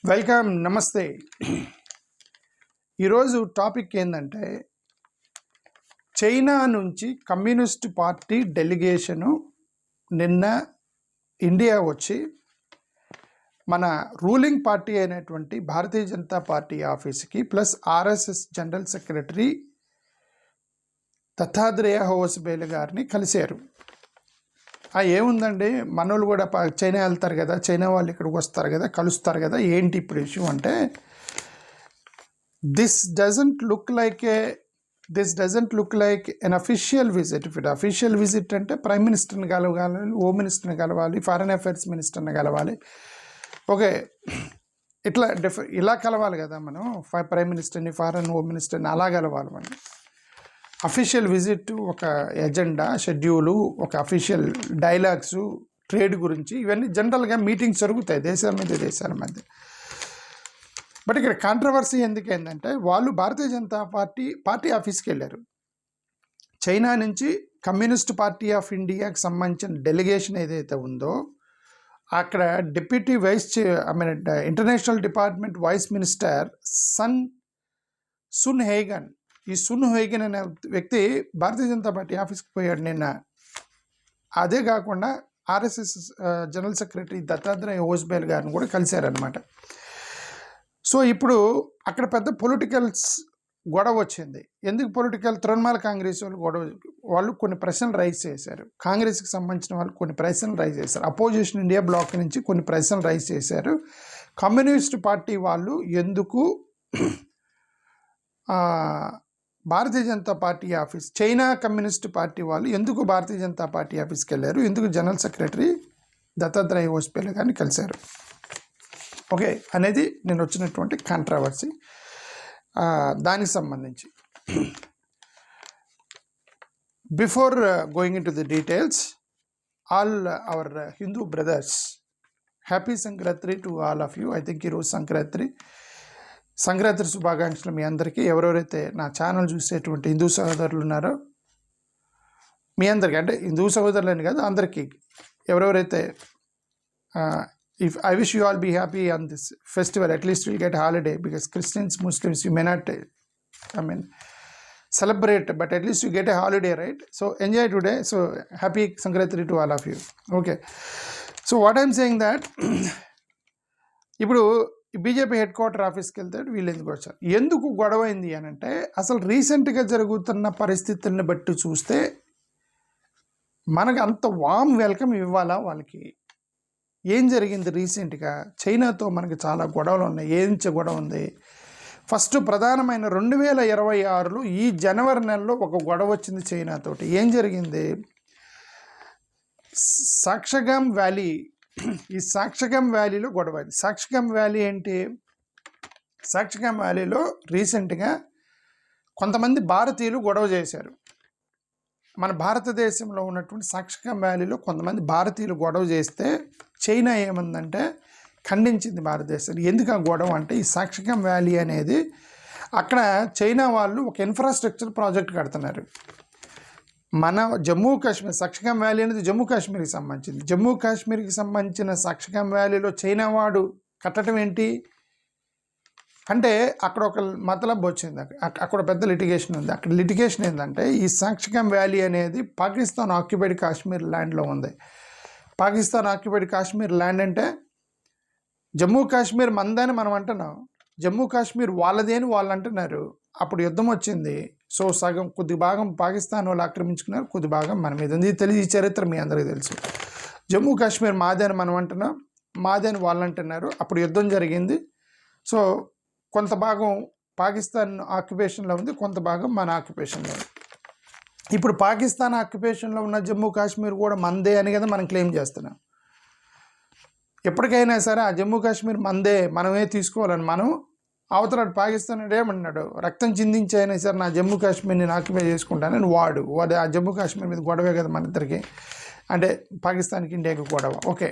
Welcome, నమస్తే. ఈరోజు topic ఏంటంటే, చైనా నుంచి కమ్యూనిస్ట్ పార్టీ డెలిగేషను నిన్న ఇండియా వచ్చి మన రూలింగ్ పార్టీ అయినటువంటి భారతీయ జనతా పార్టీ ఆఫీస్కి plus RSS general secretary Dattatreya Hosabale గారిని కలిశారు. ఏముందండి, మనోళ్ళు కూడా చైనా వెళ్తారు కదా, చైనా వాళ్ళు ఇక్కడికి వస్తారు కదా, కలుస్తారు కదా, ఏంటి ఇప్పుడు ఇష్యూ అంటే, this doesn't look like an official visit. ఇప్పుడు అఫీషియల్ విజిట్ అంటే ప్రైమ్ మినిస్టర్ని కలవాలి, హోమ్ మినిస్టర్ని కలవాలి, ఫారెన్ అఫైర్స్ మినిస్టర్ని కలవాలి. ఓకే, ఇలా కలవాలి కదా మనం, ప్రైమ్ మినిస్టర్ని, ఫారెన్ హోమ్ మినిస్టర్ని అలా కలవాలి మనం. అఫీషియల్ విజిట్, ఒక ఎజెండా, షెడ్యూలు, ఒక అఫీషియల్ డైలాగ్స్, ట్రేడ్ గురించి ఇవన్నీ జనరల్గా మీటింగ్స్ జరుగుతాయి దేశాల మధ్య. బట్ ఇక్కడ కాంట్రవర్సీ ఎందుకైందంటే, వాళ్ళు భారతీయ జనతా పార్టీ ఆఫీస్కి వెళ్ళారు. చైనా నుంచి కమ్యూనిస్ట్ పార్టీ ఆఫ్ ఇండియాకి సంబంధించిన డెలిగేషన్ ఏదైతే ఉందో, అక్కడ deputy international department wise minister సున్ హేగన్, ఈ సున్ హేగన్ అనే వ్యక్తి భారతీయ జనతా పార్టీ ఆఫీస్కి పోయాడు నిన్న. అదే కాకుండా RSS general secretary Dattatreya Hosabale గారిని కూడా కలిశారనమాట. సో ఇప్పుడు అక్కడ పెద్ద పొలిటికల్స్ గొడవ వచ్చింది. ఎందుకు తృణమూల్ కాంగ్రెస్ వాళ్ళు కొన్ని ప్రశ్నలు రైజ్ చేశారు. కాంగ్రెస్కి సంబంధించిన వాళ్ళు కొన్ని ప్రశ్నలు రైజ్ చేశారు. అపోజిషన్ ఇండియా బ్లాక్ నుంచి కొన్ని ప్రశ్నలు రైజ్ చేశారు. కమ్యూనిస్ట్ పార్టీ వాళ్ళు ఎందుకు Bharatiya Janata party office, China communist party వాళ్ళు ఎందుకు భారతీయ జనతా పార్టీ ఆఫీస్కి వెళ్ళారు, ఎందుకు జనరల్ సెక్రటరీ దత్తాత్రేయ హోసబోలే గారిని కలిశారు, ఓకే అనేది నేను వచ్చినటువంటి కాంట్రవర్సీ. దానికి సంబంధించి before going in to the details, all our Hindu brothers, happy Sankranti to all of you. I think ఈరోజు సంక్రాంతి శుభాకాంక్షలు మీ అందరికీ. ఎవరెవరైతే నా ఛానల్ చూసేటువంటి హిందూ సహోదరులు ఉన్నారో మీ అందరికీ, అంటే హిందూ సహోదరులని కాదు అందరికీ, ఎవరెవరైతే I wish you all be happy on this festival. At least you'll get a holiday, because Christians, Muslims, you may not celebrate, but at least you get a holiday, right? So enjoy today. So happy Sankranti to all of you. Okay. So what I'm saying that ఇప్పుడు BJP head quarter ఆఫీస్కి వెళ్తాడు. వీళ్ళు ఎందుకు గొడవ అయింది అని అంటే, అసలు రీసెంట్గా జరుగుతున్న పరిస్థితులను బట్టి చూస్తే మనకు అంత వామ్ వెల్కమ్ ఇవ్వాలా వాళ్ళకి? ఏం జరిగింది రీసెంట్గా? చైనాతో మనకి చాలా గొడవలు ఉన్నాయి. గొడవ ఉంది? ఫస్ట్ ప్రధానమైన 2026లో ఈ జనవరి నెలలో ఒక గొడవ వచ్చింది చైనాతోటి. ఏం జరిగింది? సాక్షగామ్ వ్యాలీ, ఈ సాక్షగామ్ వ్యాలీలో గొడవ అయింది. సాక్షగామ్ వ్యాలీ ఏంటి? సాక్షగామ్ వ్యాలీలో రీసెంట్గా కొంతమంది భారతీయులు గొడవ చేశారు. మన భారతదేశంలో ఉన్నటువంటి సాక్షగామ్ వ్యాలీలో కొంతమంది భారతీయులు గొడవ చేస్తే చైనా ఏమందంటే ఖండించింది భారతదేశాన్ని. ఎందుకు ఆ గొడవ అంటే, ఈ సాక్షగామ్ వ్యాలీ అనేది అక్కడ చైనా వాళ్ళు ఒక ఇన్ఫ్రాస్ట్రక్చర్ ప్రాజెక్ట్ కడుతున్నారు. మన జమ్మూ కాశ్మీర్, సాక్షగామ్ వ్యాలీ అనేది జమ్మూ కాశ్మీర్కి సంబంధించింది. జమ్మూ కాశ్మీర్కి సంబంధించిన సాక్షగామ్ వ్యాలీలో చైనా వాడు కట్టడం ఏంటి అంటే, అక్కడ ఒక మతలబ్ వచ్చింది. అక్కడ పెద్ద లిటిగేషన్ ఉంది. అక్కడ లిటిగేషన్ ఏంటంటే, ఈ సాక్షగామ్ వ్యాలీ అనేది పాకిస్తాన్ ఆక్యుపైడ్ కాశ్మీర్ ల్యాండ్లో ఉంది. పాకిస్తాన్ ఆక్యుపైడ్ కాశ్మీర్ ల్యాండ్ అంటే జమ్మూ కాశ్మీర్ మందని మనం అంటున్నాం, జమ్మూ కాశ్మీర్ వాళ్ళదే అని వాళ్ళు అంటున్నారు. అప్పుడు యుద్ధం వచ్చింది. సో కొద్ది భాగం పాకిస్తాన్ వాళ్ళు ఆక్రమించుకున్నారు, కొద్ది భాగం మన మీద ఉంది. ఈ చరిత్ర మీ అందరికీ తెలుసు. జమ్మూ కాశ్మీర్ మాదే అని మనం అంటున్నాం, మాదే అని వాళ్ళు అంటున్నారు. అప్పుడు యుద్ధం జరిగింది. సో కొంత భాగం పాకిస్తాన్ ఆక్యుపేషన్లో ఉంది, కొంత భాగం మన ఆక్యుపేషన్లో ఉంది. ఇప్పుడు పాకిస్తాన్ ఆక్యుపేషన్లో ఉన్న జమ్మూ కాశ్మీర్ కూడా మందే అని కదా మనం క్లెయిమ్ చేస్తున్నాం. ఎప్పటికైనా సరే ఆ జమ్మూ కాశ్మీర్ మందే, మనమే తీసుకోవాలని మనం అవతల పాకిస్తాన్ ఏమన్నాడు, రక్తం చిందించైనా సరే నా జమ్మూ కాశ్మీర్ని నేను ఆక్యుపై చేసుకుంటానని వాడు ఆ జమ్మూ కాశ్మీర్ మీద గొడవే కదా మన ఇద్దరికి, అంటే పాకిస్తాన్కి ఇండియాకి గొడవ. ఓకే,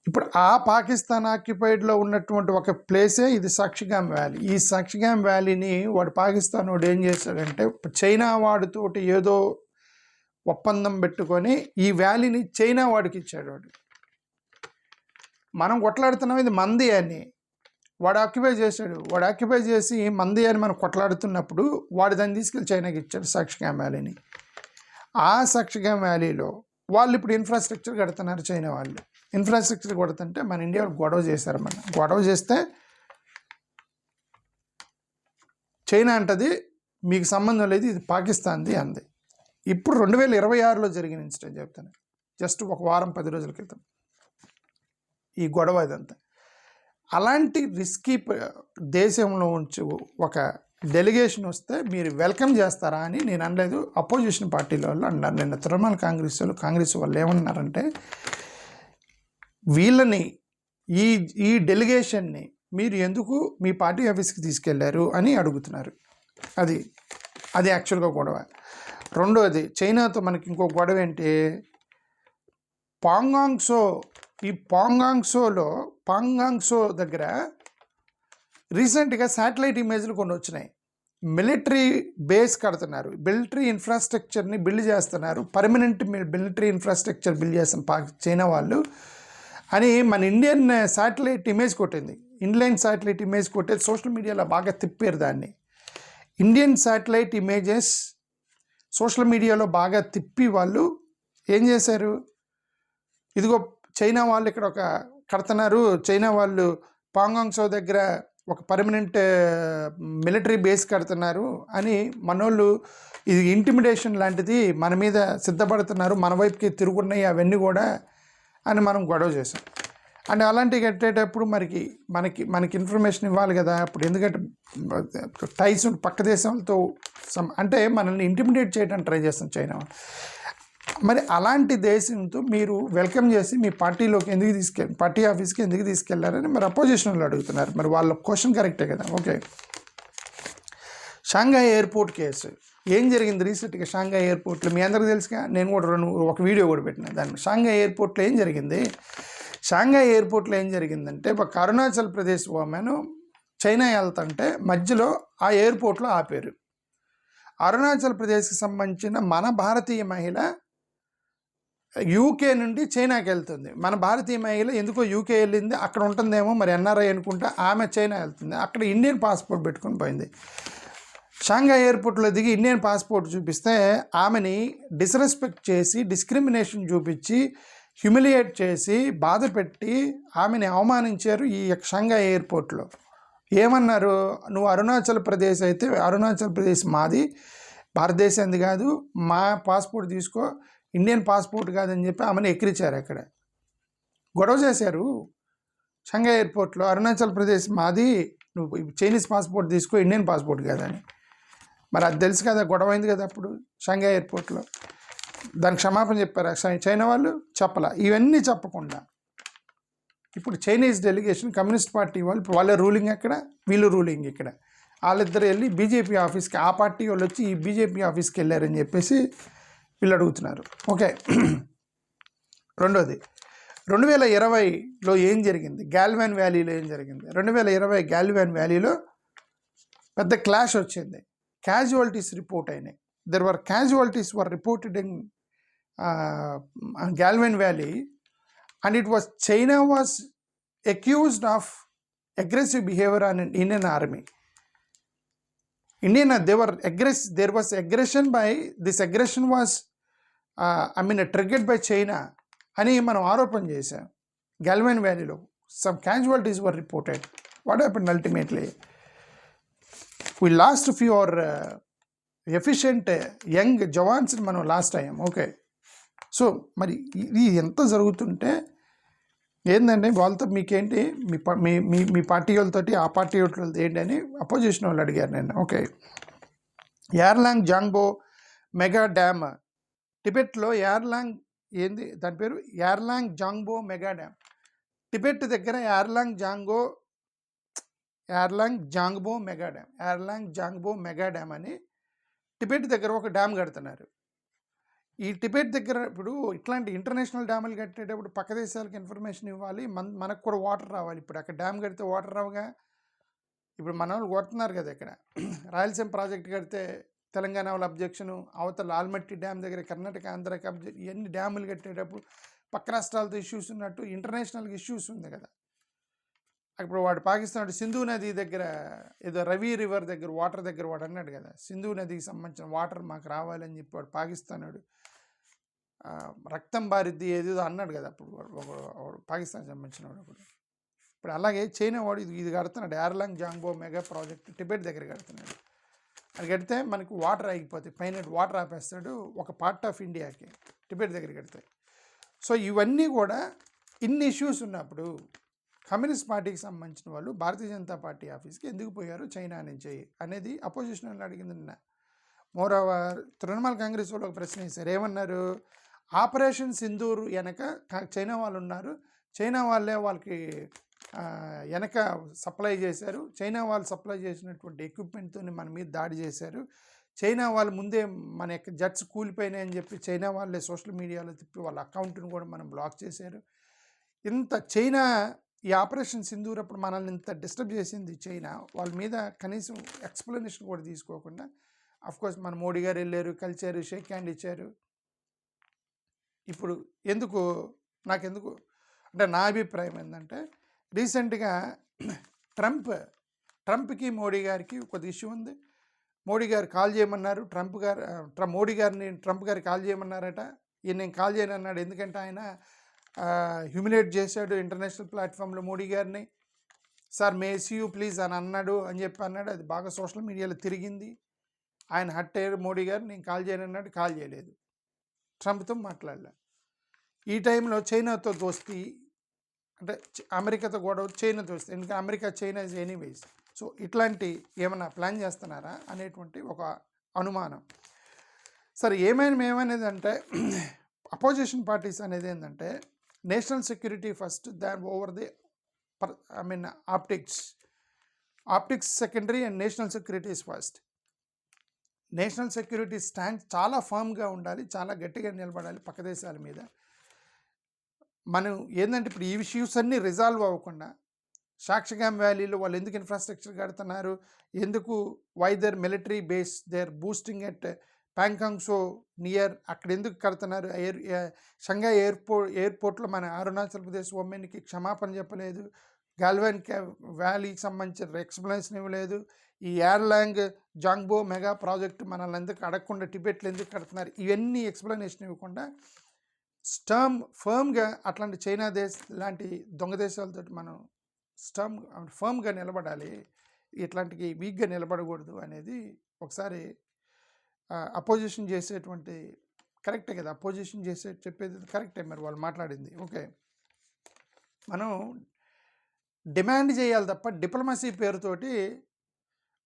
ఇప్పుడు ఆ పాకిస్తాన్ ఆక్యుపైడ్లో ఉన్నటువంటి ఒక ప్లేసే ఇది సాక్షగామ్ వ్యాలీ. ఈ సాక్షగామ్ వ్యాలీని వాడు పాకిస్తాన్ వాడు ఏం చేశాడంటే, చైనా వాడితోటి ఏదో ఒప్పందం పెట్టుకొని ఈ వ్యాలీని చైనా వాడికి ఇచ్చాడు. వాడు మనం కొట్లాడుతున్నాం ఇది మంది అని. వాడు ఆక్యుపై చేశాడు, వాడు ఆక్యుపై చేసి మంది అని మనం కొట్లాడుతున్నప్పుడు వాడు దాన్ని తీసుకెళ్ళి చైనాకి ఇచ్చాడు సాక్షిగామ్ వ్యాలీని. ఆ సాక్షిగామ్ వ్యాలీలో వాళ్ళు ఇప్పుడు ఇన్ఫ్రాస్ట్రక్చర్ కడుతున్నారు. చైనా వాళ్ళు ఇన్ఫ్రాస్ట్రక్చర్ కొడుతుంటే మన ఇండియా గొడవ చేశారు. గొడవ చేస్తే చైనా అంటది మీకు సంబంధం లేదు, ఇది పాకిస్తాన్ది అంది. ఇప్పుడు 2026లో జరిగిన ఇన్సిడెంట్ చెప్తాను, జస్ట్ ఒక వారం 10 రోజుల క్రితం ఈ గొడవ ఇదంతా. అలాంటి రిస్కీ దేశంలో ఉంచి ఒక డెలిగేషన్ వస్తే మీరు వెల్కమ్ చేస్తారా అని నేను అనలేదు. అపోజిషన్ పార్టీల వాళ్ళు అన్నారు. నిన్న తృణమూల్ కాంగ్రెస్ వాళ్ళు ఏమన్నారంటే, వీళ్ళని ఈ డెలిగేషన్ని మీరు ఎందుకు మీ పార్టీ ఆఫీస్కి తీసుకెళ్లారు అని అడుగుతున్నారు. అది యాక్చువల్గా గొడవ. రెండోది, చైనాతో మనకి ఇంకో గొడవ ఏంటి, పాంగాంగ్సో దగ్గర రీసెంట్గా శాటిలైట్ ఇమేజ్లు కొన్ని వచ్చినాయి. మిలిటరీ బేస్ కడుతున్నారు, మిలిటరీ ఇన్ఫ్రాస్ట్రక్చర్ని బిల్డ్ చేస్తున్నారు, పర్మనెంట్ మిలిటరీ ఇన్ఫ్రాస్ట్రక్చర్ బిల్డ్ చేస్తున్న చైనా వాళ్ళు అని మన ఇండియన్ శాటిలైట్ ఇమేజ్ కొట్టింది. ఇన్లైన్ శాటిలైట్ ఇమేజ్ కొట్టేది సోషల్ మీడియాలో బాగా తిప్పారు దాన్ని. ఇండియన్ శాటిలైట్ ఇమేజెస్ సోషల్ మీడియాలో బాగా తిప్పి వాళ్ళు ఏం చేశారు, ఇదిగో చైనా వాళ్ళు ఇక్కడ ఒక కడుతున్నారు, చైనా వాళ్ళు పాంగాంగ్సో దగ్గర ఒక పర్మనెంట్ మిలిటరీ బేస్ కడుతున్నారు అని మనోళ్ళు ఇది ఇంటిమిడేషన్ లాంటిది మన మీద సిద్ధపడుతున్నారు, మన వైపుకి తిరుగున్నాయి అవన్నీ కూడా అని మనం గొడవ చేసాం. అండ్ అలాంటివి కట్టేటప్పుడు మనకి ఇన్ఫర్మేషన్ ఇవ్వాలి కదా. అప్పుడు ఎందుకంటే టైస్ పక్క దేశాలతో అంటే మనల్ని ఇంటిమిడేట్ చేయడానికి ట్రై చేస్తాం చైనా. మరి అలాంటి దేశంతో మీరు వెల్కమ్ చేసి మీ పార్టీలోకి పార్టీ ఆఫీస్కి ఎందుకు తీసుకెళ్లారని మరి అపోజిషన్ వాళ్ళు అడుగుతున్నారు. మరి వాళ్ళ క్వశ్చన్ కరెక్టే కదా. ఓకే, షాంఘై ఎయిర్పోర్ట్ కేసు ఏం జరిగింది రీసెంట్గా? షాంఘై ఎయిర్పోర్ట్లో మీ అందరికీ తెలుసుగా, నేను కూడా ఒక వీడియో కూడా పెట్టిన దాన్ని. షాంఘై ఎయిర్పోర్ట్లో ఏం జరిగింది? షాంఘై ఎయిర్పోర్ట్లో ఏం జరిగిందంటే, ఒక అరుణాచల్ ప్రదేశ్ ఉమెన్ చైనా వెళ్తుంటే మధ్యలో ఆ ఎయిర్పోర్ట్లో ఆపారు. అరుణాచల్ ప్రదేశ్కి సంబంధించిన మన భారతీయ మహిళ యూకే నుండి చైనాకి వెళ్తుంది. మన భారతీయ మహిళ ఎందుకో యూకే వెళ్ళింది, అక్కడ ఉంటుందేమో మరి ఎన్ఆర్ఐ అనుకుంటా. ఆమె చైనా వెళ్తుంది, అక్కడ ఇండియన్ పాస్పోర్ట్ పెట్టుకొని పోయింది. షాంఘై ఎయిర్పోర్ట్లో దిగి ఇండియన్ పాస్పోర్ట్ చూపిస్తే ఆమెని డిస్రెస్పెక్ట్ చేసి, డిస్క్రిమినేషన్ చూపించి, హ్యూమిలియేట్ చేసి, బాధ పెట్టి ఆమెని అవమానించారు ఈ షాంఘై ఎయిర్పోర్ట్లో. ఏమన్నారు, నువ్వు అరుణాచల్ ప్రదేశ్ అయితే అరుణాచల్ ప్రదేశ్ మాది, భారతదేశంది కాదు, మా పాస్పోర్ట్ తీసుకో, ఇండియన్ పాస్పోర్ట్ కాదని చెప్పి ఆమెను ఎక్కిరించారు. అక్కడ గొడవ చేశారు షాంఘై ఎయిర్పోర్ట్లో. అరుణాచల్ ప్రదేశ్ మాది, నువ్వు చైనీస్ పాస్పోర్ట్ తీసుకో, ఇండియన్ పాస్పోర్ట్ కాదని. మరి అది తెలుసు కదా, గొడవ అయింది కదా అప్పుడు షాంఘై ఎయిర్పోర్ట్లో. దానికి క్షమాపణ చెప్పారు చైనా వాళ్ళు? చెప్పలా. ఇవన్నీ చెప్పకుండా ఇప్పుడు చైనీస్ డెలిగేషన్, కమ్యూనిస్ట్ పార్టీ వాళ్ళు, వాళ్ళ రూలింగ్ అక్కడ, వీళ్ళు రూలింగ్ ఇక్కడ. వాళ్ళిద్దరు వెళ్ళి బీజేపీ ఆఫీస్కి, ఆ పార్టీ వాళ్ళు వచ్చి ఈ బీజేపీ ఆఫీస్కి వెళ్ళారని చెప్పేసి వీళ్ళు అడుగుతున్నారు. ఓకే, రెండోది 2020లో ఏం జరిగింది, గాల్వాన్ వ్యాలీలో ఏం జరిగింది? 2020 గాల్వాన్ వ్యాలీలో పెద్ద క్లాష్ వచ్చింది. క్యాజువాలిటీస్ రిపోర్ట్ అయినాయి. casualties were reported in Galwan Valley, and it was China was accused of aggressive behavior on an Indian army. There was aggression by, this aggression was triggered by China అని మనం ఆరోపణ చేశాం. గాల్వాన్ వ్యాలీలో some casualties were reported. What happened ultimately? We lost a few our efficient young జవాన్స్ని మనం lost అయ్యాం. Okay, so మరి ఇది ఎంత జరుగుతుంటే ఏంటంటే వాళ్ళతో మీకేంటి, మీ పార్టీ వాళ్ళతోటి ఆ పార్టీ వాళ్ళతో ఏంటి అని అపోజిషన్ వాళ్ళు అడిగారు నేను. ఓకే, యార్లాంగ్ జాంగ్బో మెగా డ్యామ్, టిబెట్లో యార్లాంగ్ ఏంది దాని పేరు, యార్లాంగ్ జాంగ్బో మెగా డ్యామ్. టిబెట్ దగ్గర యార్లాంగ్ జాంగ్బో మెగా డ్యామ్ అని టిబెట్ దగ్గర ఒక డ్యామ్ కడుతున్నారు. ఈ టిబెట్ దగ్గర ఇప్పుడు ఇట్లాంటి ఇంటర్నేషనల్ డ్యాములు కట్టేటప్పుడు పక్క దేశాలకు ఇన్ఫర్మేషన్ ఇవ్వాలి, మనకు కూడా వాటర్ రావాలి. ఇప్పుడు అక్కడ డ్యామ్ కడితే వాటర్ రావుగా. ఇప్పుడు మన వాళ్ళు కొడుతున్నారు కదా, ఇక్కడ రాయలసీమ ప్రాజెక్ట్ కడితే తెలంగాణ వాళ్ళ అబ్జెక్షను, అవతల ఆల్మట్టి డ్యామ్ దగ్గర కర్ణాటక ఆంధ్రాకి అబ్జెక్ట్. ఇవన్నీ డ్యాములు కట్టేటప్పుడు పక్క రాష్ట్రాలతో ఇష్యూస్ ఉన్నట్టు ఇంటర్నేషనల్గా ఇష్యూస్ ఉంది కదా. ఇప్పుడు వాడు పాకిస్తాన్ సింధు నది దగ్గర ఏదో రవి రివర్ దగ్గర వాటర్ దగ్గర వాడు అన్నాడు కదా, సింధు నదికి సంబంధించిన వాటర్ మాకు రావాలని చెప్పి వాడు పాకిస్తానుడు రక్తం బారిద్ది ఏదో అన్నాడు కదా అప్పుడు వాడు పాకిస్తాన్ సంబంధించిన వాడు. ఇప్పుడు అలాగే చైనా వాడు ఇది కడుతున్నాడు, యార్లాంగ్ జాంగ్బో మెగా ప్రాజెక్ట్ టిబెట్ దగ్గర కడుతున్నాడు. అది కడితే మనకు వాటర్ ఆగిపోతాయి, పైన వాటర్ ఆపేస్తాడు ఒక పార్ట్ ఆఫ్ ఇండియాకి, టిబెట్ దగ్గర కడతాయి. సో ఇవన్నీ కూడా ఇన్ని ఇష్యూస్ ఉన్నప్పుడు కమ్యూనిస్ట్ పార్టీకి సంబంధించిన వాళ్ళు భారతీయ జనతా పార్టీ ఆఫీస్కి ఎందుకు పోయారు చైనా నుంచి అనేది అపోజిషన్ వాళ్ళు అడిగింది నిన్న. మోరోవర్ తృణమూల్ కాంగ్రెస్ వాళ్ళు ఒక ప్రశ్న వేశారు, ఏమన్నారు, ఆపరేషన్ సింధూర్ వెనక చైనా వాళ్ళు ఉన్నారు, చైనా వాళ్ళే వాళ్ళకి వెనక సప్లై చేశారు, చైనా వాళ్ళు సప్లై చేసినటువంటి ఎక్విప్మెంట్తో మన మీద దాడి చేశారు, చైనా వాళ్ళు ముందే మన యొక్క జట్స్ కూలిపోయినాయని చెప్పి చైనా వాళ్ళే సోషల్ మీడియాలో తిప్పి వాళ్ళ అకౌంట్ని కూడా మనం బ్లాక్ చేశారు. ఇంత చైనా ఈ ఆపరేషన్ సింధూర్ అప్పుడు మనల్ని ఇంత డిస్టర్బ్ చేసింది చైనా, వాళ్ళ మీద కనీసం ఎక్స్ప్లెనేషన్ కూడా తీసుకోకుండా అఫ్కోర్స్ మన మోడీ గారు వెళ్ళారు, కలిశారు, షేక్ హ్యాండ్ ఇచ్చారు. ఇప్పుడు ఎందుకు నాకెందుకు అంటే నా అభిప్రాయం ఏంటంటే రీసెంట్గా ట్రంప్కి మోడీ గారికి కొద్ది ఇష్యూ ఉంది. మోడీ గారు కాల్ చేయమన్నారు, మోడీ గారిని ట్రంప్ గారు కాల్ చేయమన్నారట. ఈయన నేను కాల్ చేయను అన్నాడు, ఎందుకంటే ఆయన హ్యూమిలేట్ చేశాడు ఇంటర్నేషనల్ ప్లాట్ఫామ్లో మోడీ గారిని. Sir may see you please అని అన్నాడు అని చెప్పి అన్నాడు. అది బాగా సోషల్ మీడియాలో తిరిగింది. ఆయన హట్ అయ్యారు మోడీ గారు, నేను కాల్ చేయను అన్నాడు, కాల్ చేయలేదు, ట్రంప్తో మాట్లాడలే. ఈ టైంలో చైనాతో దోస్తీ అంటే అమెరికాతో గొడవ, చైనాతో వస్తే, ఎందుకంటే America China is anyways. So ఇట్లాంటి ఏమైనా ప్లాన్ చేస్తున్నారా అనేటువంటి ఒక అనుమానం. సరే ఏమనేది అంటే అపోజిషన్ పార్టీస్ అనేది ఏంటంటే national security first than over the optics secondary and national security is first. National security stand చాలా ఫర్మ్గా ఉండాలి, చాలా గట్టిగా నిలబడాలి పక్క దేశాల మీద. మనం ఏంటంటే ఇప్పుడు ఈ ఇష్యూస్ అన్నీ రిజాల్వ్ అవ్వకుండా సాక్షిగామ్ వ్యాలీలో వాళ్ళు ఎందుకు ఇన్ఫ్రాస్ట్రక్చర్ కడుతున్నారు, ఎందుకు why their military base there boosting at Pangong so near, అక్కడ ఎందుకు కడుతున్నారు, షంఘై ఎయిర్పోర్ట్లో మన అరుణాచల్ ప్రదేశ్ ఉమెన్కి క్షమాపణ చెప్పలేదు, గాల్వాన్ వ్యాలీకి సంబంధించిన ఎక్స్ప్లెనేషన్ ఇవ్వలేదు, ఈ యార్లాంగ్ జాంగ్బో మెగా ప్రాజెక్టు మనల్ని ఎందుకు అడగకుండా టిబెట్లో ఎందుకు కడుతున్నారు, ఇవన్నీ ఎక్స్ప్లెనేషన్ ఇవ్వకుండా ఫర్మ్గా అట్లాంటి చైనా లాంటి దొంగ దేశాలతో మనం ఫర్మ్గా నిలబడాలి, ఇట్లాంటివి వీక్గా నిలబడకూడదు అనేది ఒకసారి అపోజిషన్ చేసేటువంటి కరెక్టే కదా, అపోజిషన్ చెప్పేది కరెక్టే, మరి వాళ్ళు మాట్లాడింది ఓకే. మనం డిమాండ్ చేయాలి తప్ప డిప్లొమసీ పేరుతోటి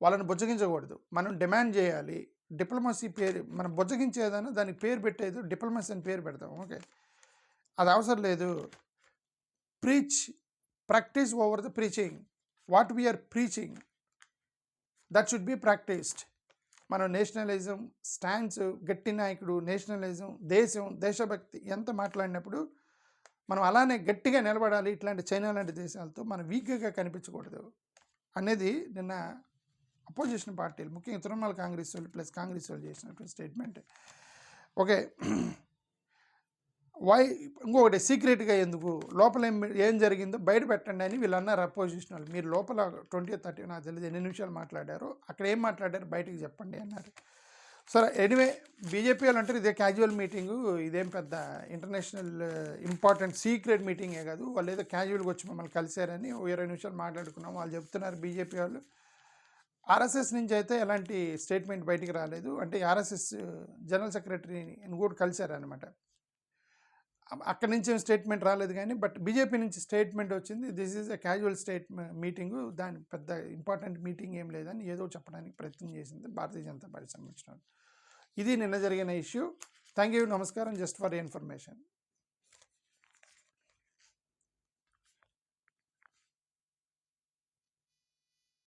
వాళ్ళని బుజ్జగించకూడదు. మనం డిమాండ్ చేయాలి, డిప్లొమసీ పేరు మనం బుజ్జగించేదన్నా దానికి పేరు పెట్టేది డిప్లొమసీ అని పేరు పెడతాం ఓకే, అది అవసరం లేదు. Practice over the preaching, what we are preaching that should be practised. మనం నేషనలిజం స్టాండ్స్, గట్టి నాయకుడు, నేషనలిజం, దేశభక్తి ఎంత మాట్లాడినప్పుడు మనం అలానే గట్టిగా నిలబడాలి. ఇట్లాంటి చైనా లాంటి దేశాలతో మనం వీక్గా కనిపించకూడదు అనేది నిన్న అపోజిషన్ పార్టీలు ముఖ్యంగా తృణమూల్ కాంగ్రెస్ వాళ్ళు ప్లస్ కాంగ్రెస్ వాళ్ళు చేసినటువంటి స్టేట్మెంట్ ఓకే. ఇంకొకటి సీక్రెట్గా ఎందుకు, లోపల ఏం జరిగిందో బయట పెట్టండి అని వీళ్ళు అన్నారు అపోజిషన్ వాళ్ళు. మీరు లోపల 20-30 నాకు తెలియదు ఎన్ని నిమిషాలు మాట్లాడారు, అక్కడ ఏం మాట్లాడారు బయటకు చెప్పండి అన్నారు. సరే ఎనీవే బీజేపీ వాళ్ళు అంటారు ఇదే క్యాజువల్ మీటింగు, ఇదేం పెద్ద ఇంటర్నేషనల్ ఇంపార్టెంట్ సీక్రెట్ మీటింగే కాదు, వాళ్ళు ఏదో క్యాజువల్గా వచ్చి మమ్మల్ని కలిశారని 20 నిమిషాలు మాట్లాడుకున్నాం వాళ్ళు చెప్తున్నారు బీజేపీ వాళ్ళు. ఆర్ఎస్ఎస్ నుంచి అయితే ఎలాంటి స్టేట్మెంట్ బయటికి రాలేదు, అంటే ఆర్ఎస్ఎస్ జనరల్ సెక్రటరీని కూడా కలిశారనమాట, అక్కడి నుంచి స్టేట్మెంట్ రాలేదు కానీ బట్ బీజేపీ నుంచి స్టేట్మెంట్ వచ్చింది, this is a casual meeting, దాని పెద్ద ఇంపార్టెంట్ మీటింగ్ ఏం లేదని ఏదో చెప్పడానికి ప్రయత్నం చేసింది భారతీయ జనతా పార్టీ సంబంధించిన. ఇది నిన్న జరిగిన ఇష్యూ. థ్యాంక్ యూ, నమస్కారం. Just for information.